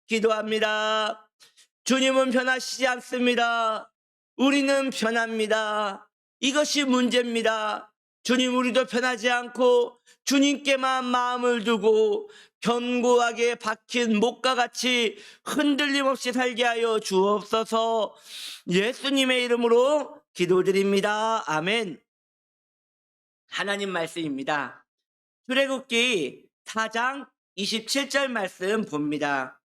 기도합니다. 주님은 변하시지 않습니다. 우리는 변합니다. 이것이 문제입니다. 주님, 우리도 변하지 않고 주님께만 마음을 두고 견고하게 박힌 목과 같이 흔들림 없이 살게 하여 주옵소서. 예수님의 이름으로 기도드립니다. 아멘. 하나님 말씀입니다. 출애굽기 4장 27절 말씀 봅니다.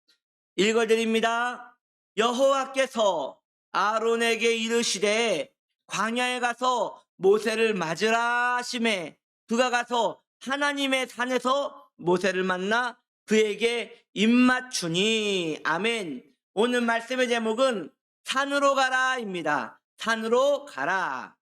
읽어드립니다. 여호와께서 아론에게 이르시되 광야에 가서 모세를 맞으라 하시매 그가 가서 하나님의 산에서 모세를 만나 그에게 입맞추니. 아멘. 오늘 말씀의 제목은 산으로 가라입니다. 산으로 가라.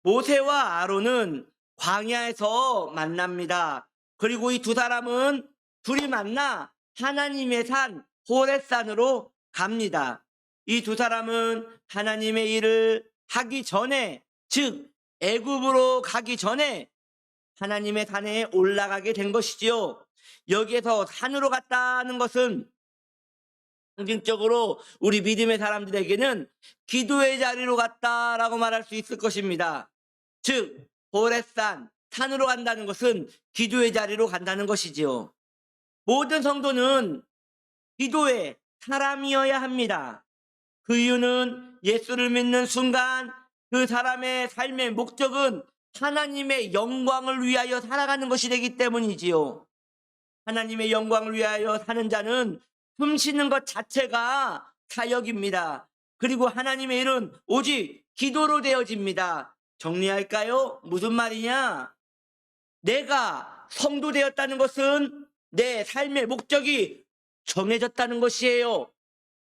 모세와 아론은 광야에서 만납니다. 그리고 이 두 사람은 둘이 만나 하나님의 산 호렙산으로 갑니다. 이 두 사람은 하나님의 일을 하기 전에, 즉 애굽으로 가기 전에 하나님의 산에 올라가게 된 것이지요. 여기에서 산으로 갔다는 것은 상징적으로 우리 믿음의 사람들에게는 기도의 자리로 갔다라고 말할 수 있을 것입니다. 즉 호렙산, 산으로 간다는 것은 기도의 자리로 간다는 것이지요. 모든 성도는 기도의 사람이어야 합니다. 그 이유는 예수를 믿는 순간 그 사람의 삶의 목적은 하나님의 영광을 위하여 살아가는 것이 되기 때문이지요. 하나님의 영광을 위하여 사는 자는 숨 쉬는 것 자체가 사역입니다. 그리고 하나님의 일은 오직 기도로 되어집니다. 정리할까요? 무슨 말이냐? 내가 성도 되었다는 것은 내 삶의 목적이 정해졌다는 것이에요.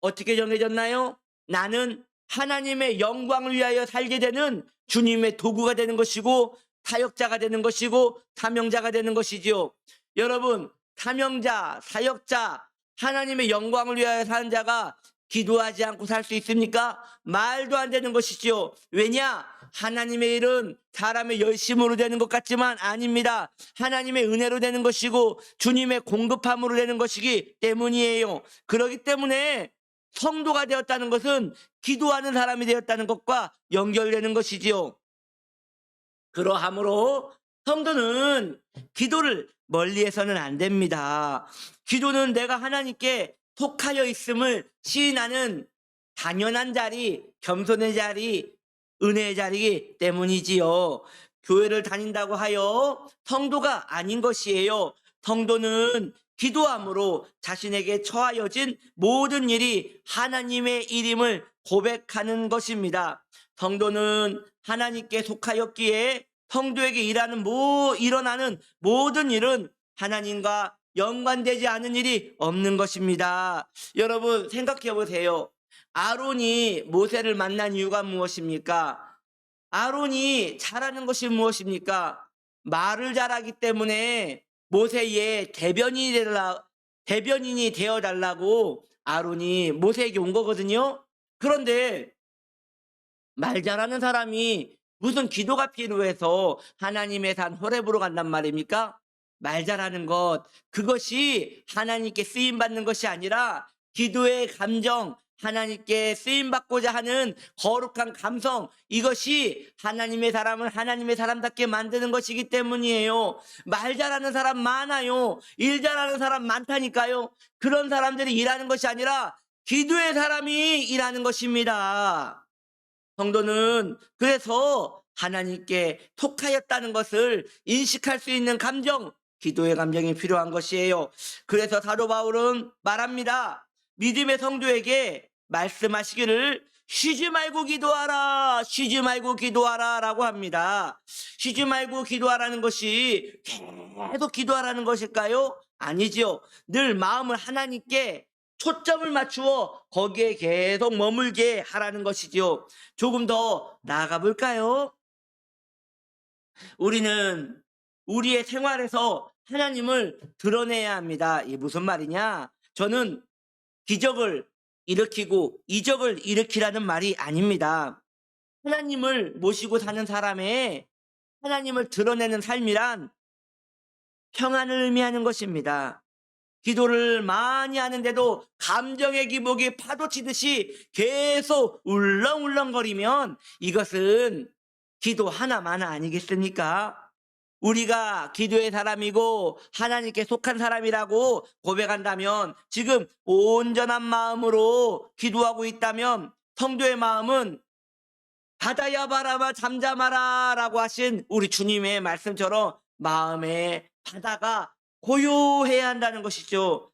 어떻게 정해졌나요? 나는 하나님의 영광을 위하여 살게 되는 주님의 도구가 되는 것이고 사역자가 되는 것이고 사명자가 되는 것이지요. 여러분, 사명자, 사역자, 하나님의 영광을 위하여 사는 자가 기도하지 않고 살 수 있습니까? 말도 안 되는 것이지요. 왜냐? 하나님의 일은 사람의 열심으로 되는 것 같지만 아닙니다. 하나님의 은혜로 되는 것이고 주님의 공급함으로 되는 것이기 때문이에요. 그렇기 때문에 성도가 되었다는 것은 기도하는 사람이 되었다는 것과 연결되는 것이지요. 그러하므로 성도는 기도를 멀리해서는 안 됩니다. 기도는 내가 하나님께 속하여 있음을 시인하는 당연한 자리, 겸손의 자리, 은혜의 자리이기 때문이지요. 교회를 다닌다고 하여 성도가 아닌 것이에요. 성도는 기도함으로 자신에게 처하여진 모든 일이 하나님의 일임을 고백하는 것입니다. 성도는 하나님께 속하였기에 성도에게 일어나는 모든 일은 하나님과 연관되지 않은 일이 없는 것입니다. 여러분 생각해 보세요. 아론이 모세를 만난 이유가 무엇입니까? 아론이 잘하는 것이 무엇입니까? 말을 잘하기 때문에 모세의 대변인이 되어달라고 아론이 모세에게 온 거거든요. 그런데 말 잘하는 사람이 무슨 기도가 필요해서 하나님의 산 호렙으로 간단 말입니까? 말 잘하는 것, 그것이 하나님께 쓰임받는 것이 아니라 기도의 감정, 하나님께 쓰임받고자 하는 거룩한 감성, 이것이 하나님의 사람을 하나님의 사람답게 만드는 것이기 때문이에요. 말 잘하는 사람 많아요. 일 잘하는 사람 많다니까요. 그런 사람들이 일하는 것이 아니라 기도의 사람이 일하는 것입니다. 성도는 그래서 하나님께 속하였다는 것을 인식할 수 있는 감정, 기도의 감정이 필요한 것이에요. 그래서 사도 바울은 말합니다. 믿음의 성도에게 말씀하시기를 쉬지 말고 기도하라, 쉬지 말고 기도하라 라고 합니다. 쉬지 말고 기도하라는 것이 계속 기도하라는 것일까요? 아니지요. 늘 마음을 하나님께 초점을 맞추어 거기에 계속 머물게 하라는 것이지요. 조금 더 나아가 볼까요? 우리는 우리의 생활에서 하나님을 드러내야 합니다. 이게 무슨 말이냐? 저는 기적을 일으키고 이적을 일으키라는 말이 아닙니다. 하나님을 모시고 사는 사람의 하나님을 드러내는 삶이란 평안을 의미하는 것입니다. 기도를 많이 하는데도 감정의 기복이 파도치듯이 계속 울렁울렁거리면 이것은 기도 하나만 아니겠습니까? 우리가 기도의 사람이고 하나님께 속한 사람이라고 고백한다면, 지금 온전한 마음으로 기도하고 있다면 성도의 마음은 바다야 바람아 잠잠하라 라고 하신 우리 주님의 말씀처럼 마음의 바다가 고요해야 한다는 것이죠.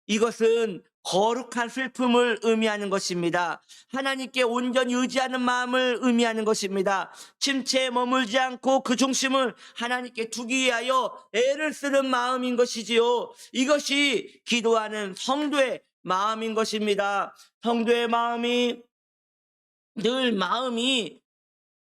이것은 거룩한 슬픔을 의미하는 것입니다. 하나님께 온전히 의지하는 마음을 의미하는 것입니다. 침체에 머물지 않고 그 중심을 하나님께 두기 위하여 애를 쓰는 마음인 것이지요. 이것이 기도하는 성도의 마음인 것입니다. 성도의 마음이 늘 마음이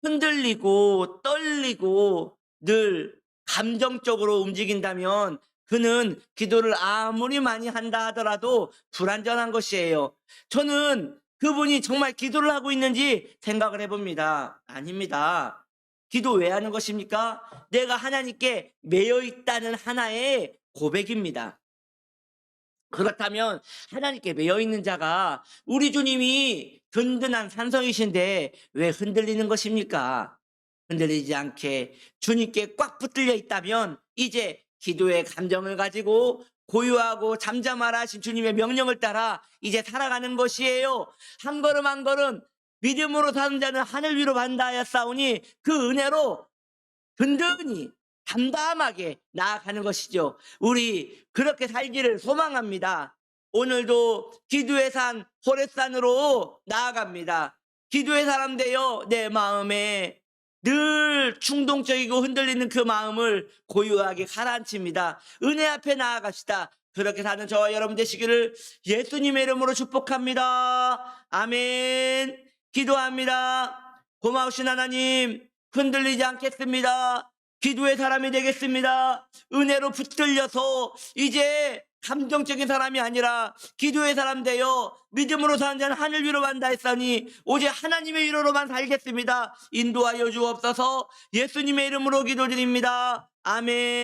흔들리고 떨리고 늘 감정적으로 움직인다면 그는 기도를 아무리 많이 한다 하더라도 불완전한 것이에요. 저는 그분이 정말 기도를 하고 있는지 생각을 해봅니다. 아닙니다. 기도 왜 하는 것입니까? 내가 하나님께 매여 있다는 하나의 고백입니다. 그렇다면 하나님께 매여 있는 자가 우리 주님이 든든한 산성이신데 왜 흔들리는 것입니까? 흔들리지 않게 주님께 꽉 붙들려 있다면 이제 기도의 감정을 가지고 고요하고 잠잠하라 하신 주님의 명령을 따라 이제 살아가는 것이에요. 한 걸음 한 걸음 믿음으로 사는 자는 하늘 위로 간다 하였사오니 그 은혜로 든든히 담담하게 나아가는 것이죠. 우리 그렇게 살기를 소망합니다. 오늘도 기도의 산 호렙산으로 나아갑니다. 기도의 사람 되어 내 마음에 늘 충동적이고 흔들리는 그 마음을 고요하게 가라앉힙니다. 은혜 앞에 나아갑시다. 그렇게 사는 저와 여러분 되시기를 예수님의 이름으로 축복합니다. 아멘. 기도합니다. 고마우신 하나님, 흔들리지 않겠습니다. 기도의 사람이 되겠습니다. 은혜로 붙들려서 이제 감정적인 사람이 아니라 기도의 사람 되어 믿음으로 사는 자는 하늘 위로 간다 했으니 오직 하나님의 위로로만 살겠습니다. 인도하여 주옵소서. 예수님의 이름으로 기도드립니다. 아멘.